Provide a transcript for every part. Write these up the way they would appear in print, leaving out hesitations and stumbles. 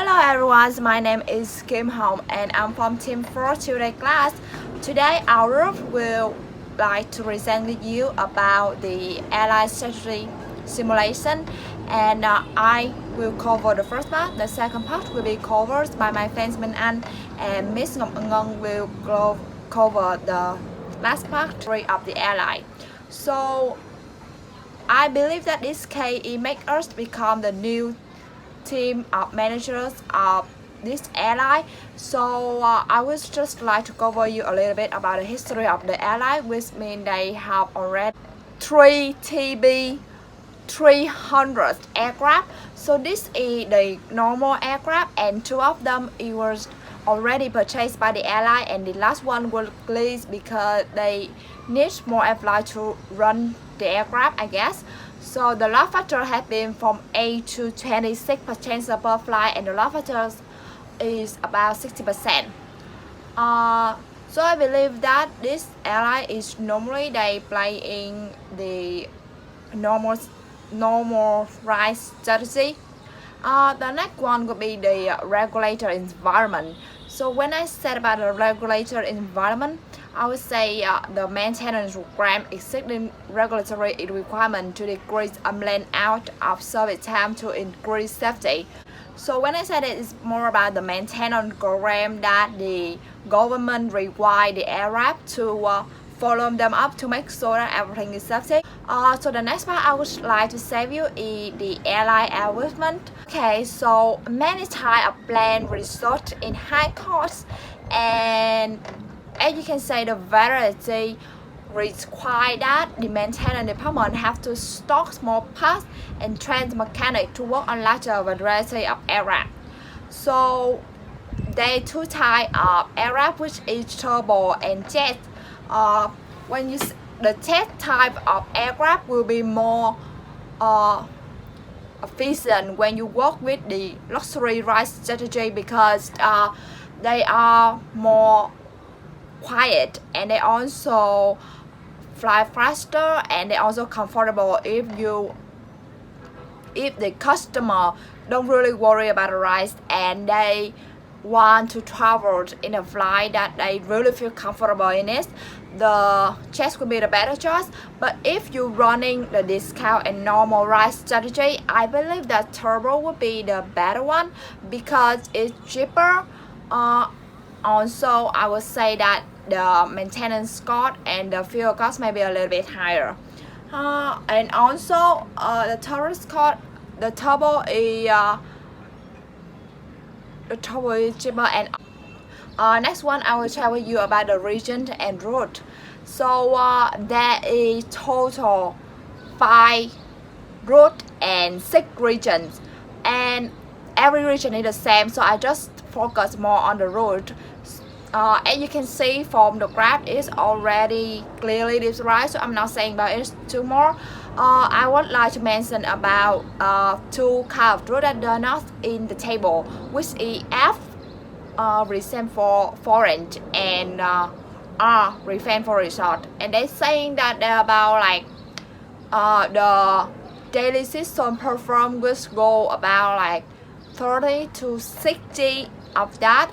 Hello everyone, my name is Kim Hong and I'm from Team 4 today class. Today our group will like to present with you about the airline strategy simulation and I will cover the first part. The second part will be covered by my friends Minh Anh and Miss Ngọc Ngân will cover the last part of the airline. So I believe that this KE makes us become the new team of managers of this airline. So I would just like to cover you a little bit about the history of the airline, which means they have already 3 TB 300 aircraft. So this is the normal aircraft and 2 of them it was already purchased by the airline and the last one was leased because they need more airline to run the aircraft, I guess. So the load factor has been from 8 to 26% per flight and the load factor is about 60%. So I believe that this airline is normally they play in the normal rise strategy. The next one would be the regulator environment. So when I said about the regulator environment, I would say the maintenance program exceeding regulatory requirement to decrease length out of service time to increase safety. So when I said it's more about the maintenance program that the government require the aircraft to follow them up to make sure that everything is safety. So the next part I would like to say you is the airline advertisement. Okay, so many types of plan result in high costs and as you can say the variety require that the maintenance department have to stock small parts and train mechanics to work on larger variety of aircraft. So there are 2 types of aircraft which is turbo and jet. When you the jet type of aircraft will be more efficient when you work with the luxury rise strategy because they are more quiet and they also fly faster and they also comfortable if the customer don't really worry about the rise and they want to travel in a flight that they really feel comfortable in it, the jet could be the better choice. But if you're running the discount and normal rise strategy, I believe that turbo would be the better one because it's cheaper. Also I would say that the maintenance cost and the fuel cost may be a little bit higher, and also the tourist cost, the turbo is cheaper. And next one I will tell you about the region and route. So there is total 5 route and 6 regions and every region is the same, so I just focus more on the route. As you can see from the graph is already clearly described, so I'm not saying about it too more. I would like to mention about 2 kind of route that are not in the table, which is F represent for foreign and R represent for resort, and they're saying that they're about like the daily system perform which go about like 30 to 60 of that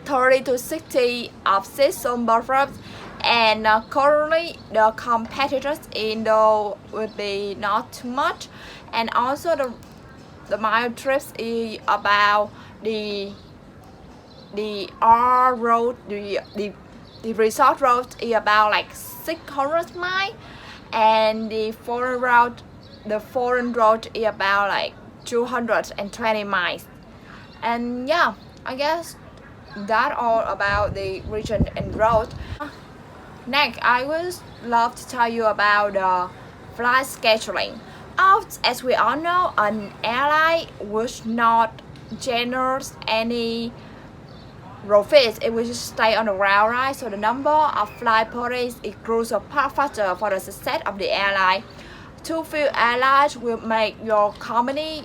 30 to 60 of system performance, and currently the competitors in the would be not too much. And also the mile trips is about the R road, the resort road is about like 600 miles and the foreign road is about like 220 miles. And yeah, I guess that all about the region and road. Next I would love to tell you about the flight scheduling. As we all know, an airline would not generate any profits, it will just stay on the ground, right? So the number of flight per day is crucial factor for the success of the airline. Too few airlines will make your company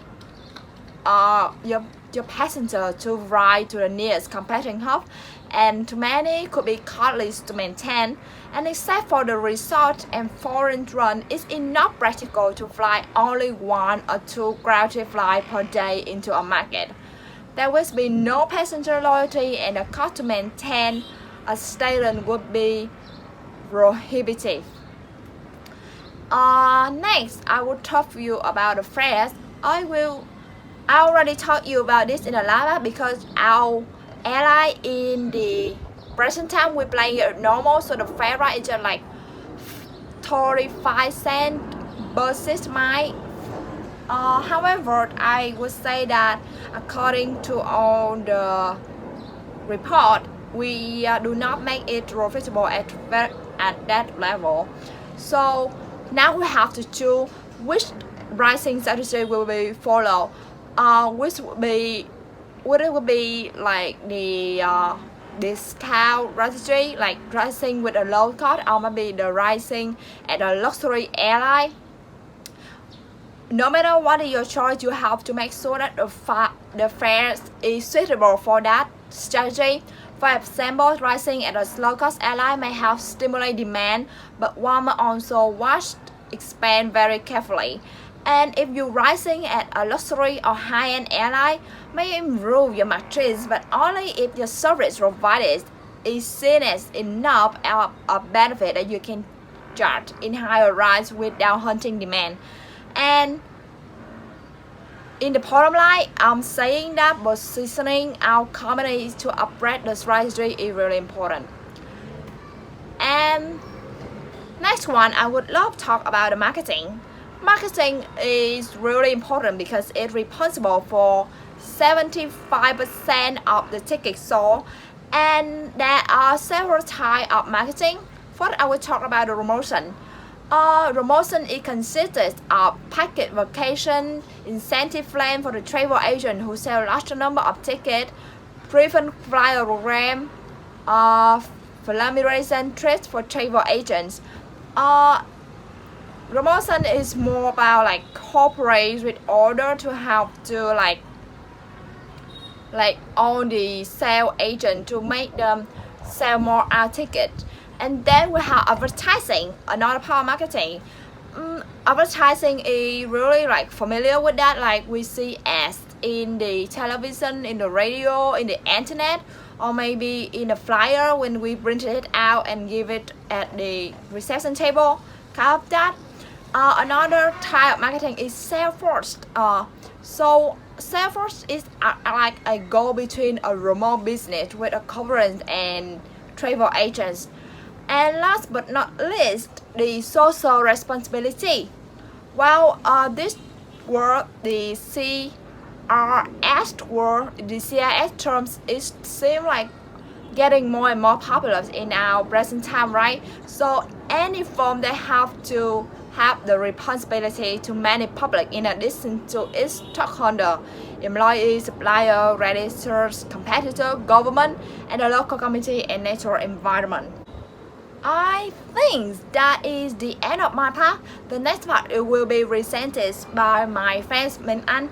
your passenger to ride to the nearest competing hub, and too many could be costly to maintain. And except for the resort and foreign run, it's not practical to fly only 1 or 2 grounded flights per day into a market. there will be no passenger loyalty, and the cost to maintain a station would be prohibitive. Next, I will talk to you about the fares. I already told you about this in the last because our airline in the present time we play normal, so the fare rate is just like 35 cents per 6 miles. However, I would say that according to all the report, we do not make it profitable at that level. So now we have to choose which pricing strategy will be followed. Which would it be like the discount strategy, like pricing with a low cost, or maybe the pricing at a luxury airline? No matter what is your choice, you have to make sure that the fare is suitable for that strategy. For example, pricing at a low-cost airline may help stimulate demand, but one must also watch expense very carefully. And if you're pricing at a luxury or high-end airline, may improve your matrix, but only if your service provided is seen as enough a benefit that you can charge in higher rides without hunting demand. And in the bottom line, I'm saying that positioning our company to upgrade the strategy is really important. And next one, I would love to talk about the marketing. Marketing is really important because it's responsible for 75% of the tickets sold, and there are several types of marketing. First, I will talk about the promotion. Promotion it consists of package vacation, incentive plan for the travel agent who sell large number of tickets, frequent flyer program, familiarization trips for travel agents. Promotion is more about like cooperate with order to help to like all the sale agent to make them sell more our tickets. And then we have advertising, another part of marketing. Advertising is really like familiar with that, like we see ads in the television, in the radio, in the internet, or maybe in a flyer when we print it out and give it at the reception table, kind of that. Another type of marketing is sales force. So sales force is like a go between a remote business with a corporate and travel agents. And last but not least, the social responsibility. Well, this word, the CRS word, the CRS terms, it seems like getting more and more popular in our present time, right? So any firm they have to have the responsibility to manage public in addition to its stockholder, employees, supplier, creditors, competitor, government, and the local community and natural environment. I think that is the end of my part. The next part it will be presented by my friend Minh Anh.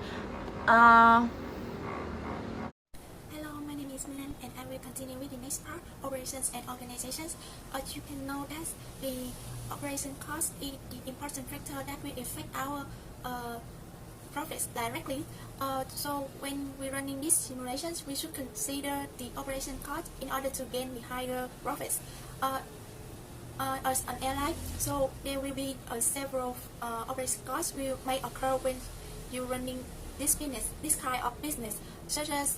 Hello, my name is Milan and I will continue with the next part, operations and organizations. As you can know that the operation cost is the important factor that will affect our profits directly. So when we're running these simulations, we should consider the operation cost in order to gain the higher profits. As an airline, so there will be several operation costs may occur when you're running this business, this kind of business, such as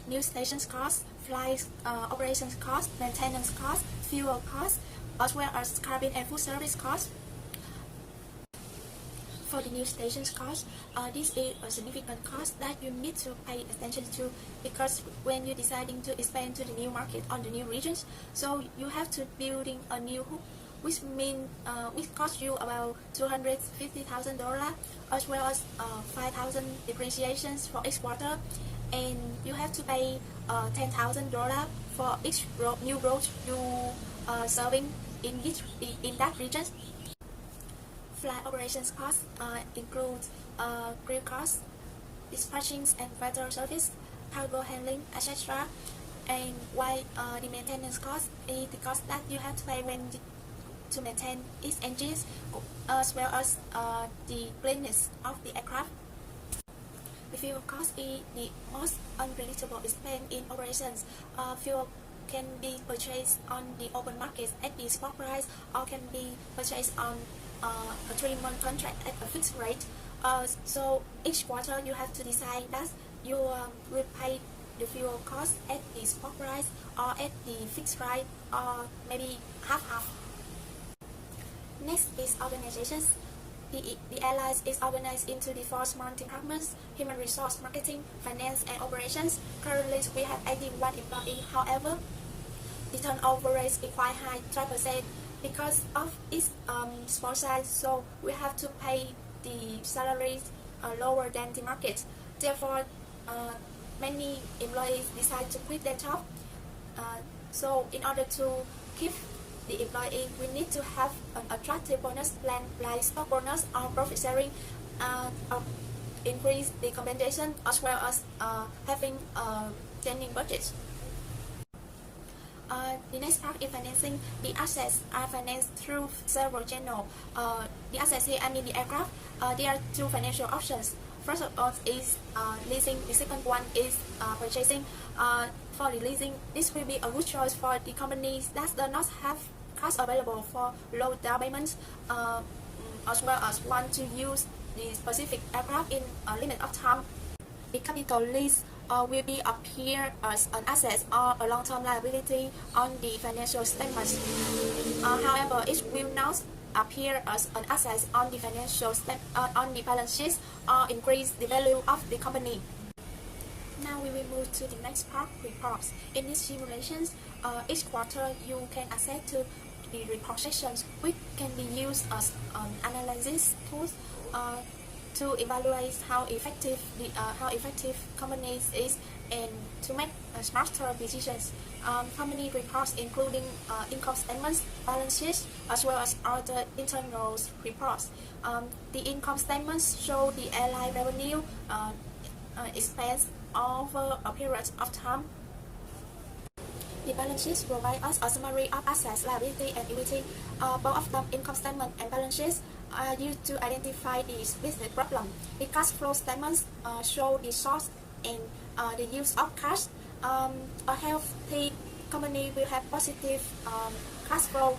new stations costs, flight operations costs, maintenance costs, fuel costs, as well as cabin and food service costs. For the new stations cost, this is a significant cost that you need to pay attention to, because when you're deciding to expand to the new market on the new regions, so you have to building a new hub, which means which costs you about $250,000, as well as 5,000 depreciations for each quarter, and you have to pay $10,000 for each new road you serving in that region. Flight operations costs include crew costs, dispatching and weather service, cargo handling, etc. And while the maintenance cost is the cost that you have to pay to maintain its engines, as well as the cleanness of the aircraft. The fuel cost is the most unpredictable expense in operations. Fuel can be purchased on the open market at the spot price or can be purchased on a 3-month contract at a fixed rate. So each quarter you have to decide that you will pay the fuel cost at the spot price or at the fixed rate or maybe half. Next is organizations. The airlines is organized into the 4 smart departments: human resource, marketing, finance, and operations. Currently, we have 81 employees. However, the turnover rate is quite high, 12%, because of its small size. So we have to pay the salaries lower than the market. Therefore, many employees decide to quit their job. So in order to keep the employee, we need to have an attractive bonus plan like stock bonus or profit sharing, increase the compensation, as well as having a training budget. The next part is financing. The assets are financed through several channels. The assets here, I mean the aircraft, there are 2 financial options. First of all is leasing. The second one is purchasing. For the leasing, this will be a good choice for the companies that do not have cash available for low down payments, as well as want to use the specific aircraft in a limit of time. The capital lease will be appear as an asset or a long-term liability on the financial statements. However, it will not appear as an asset on the financial on the balance sheet or increase the value of the company. Now we will move to the next part, reports. In these simulations, each quarter you can access to the report sections, which can be used as analysis tools to evaluate how effective companies is and to make smarter decisions. Company reports including income statements, balance sheets, as well as other internal reports. The income statements show the airline revenue, expense over a period of time. The balance sheets provide us a summary of assets, liability, and equity. Both of them, income statement and balance sheets, are used to identify the business problem. The cash flow statements show the source and the use of cash. A healthy company will have positive cash flow,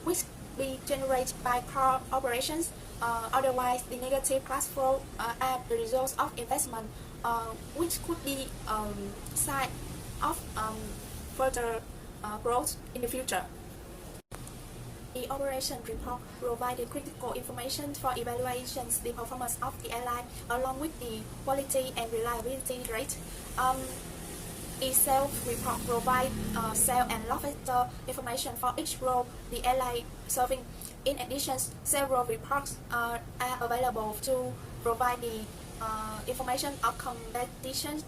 which be generated by core operations. Otherwise, the negative cash flow are the results of investment, which could be sign of further growth in the future. The operation report provides critical information for evaluations the performance of the airline along with the quality and reliability rate. A sales report provides sale and load factor information for each role the airline serving. In addition, several reports are available to provide the information of competition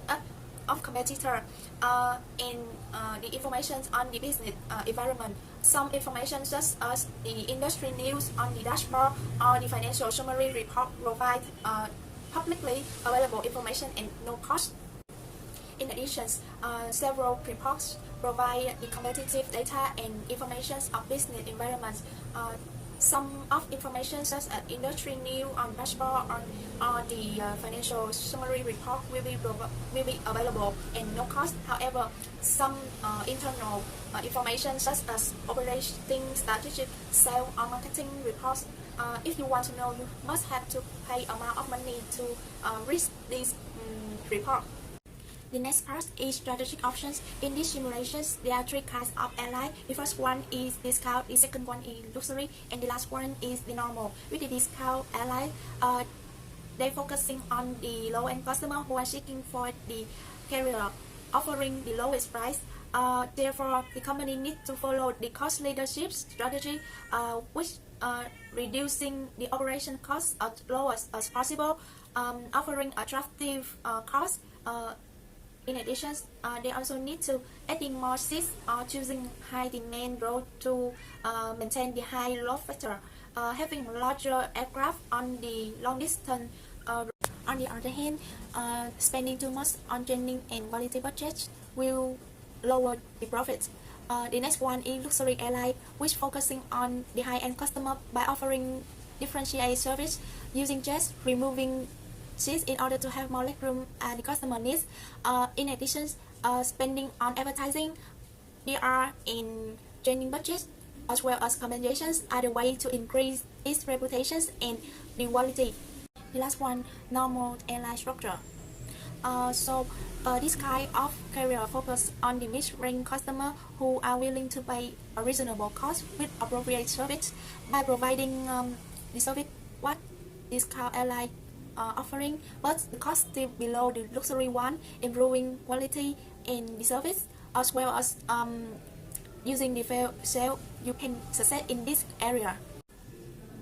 of competitor and the information on the business environment. Some information such as the industry news on the dashboard or the financial summary report provide publicly available information and no cost. In addition, several reports provide the competitive data and information of business environments. Some of information such as industry news on dashboard or the financial summary report will be available and no cost. However, some internal information such as operating strategic, sales or marketing reports, if you want to know, you must have to pay amount of money to read this report. The next part is strategic options. In these simulations, there are 3 kinds of airline. The first one is discount, the second one is luxury, and the last one is the normal. With the discount airline, they're focusing on the low-end customer who are seeking for the carrier offering the lowest price. Therefore, the company needs to follow the cost leadership strategy, which reducing the operation costs as low as possible, offering attractive costs. In addition, they also need to adding more seats or choosing high demand route to maintain the high load factor. Having larger aircraft on the long distance. On the other hand, spending too much on training and quality budget will lower the profits. The next one is luxury airline, which focusing on the high-end customer by offering differentiated service using jets, removing strategies in order to have more legroom and the customer needs. In addition, spending on advertising, PR, and training budgets, as well as communications are the way to increase its reputation and the quality. The last one, normal airline structure. This kind of carrier focus on the mid-range customer who are willing to pay a reasonable cost with appropriate service by providing the service what this car airline offering, but the cost still below the luxury one, improving quality in the service, as well as using the fair sale you can success in this area.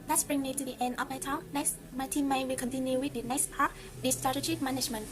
That brings me to the end of my talk. Next, my teammate will continue with the next part, the strategic management.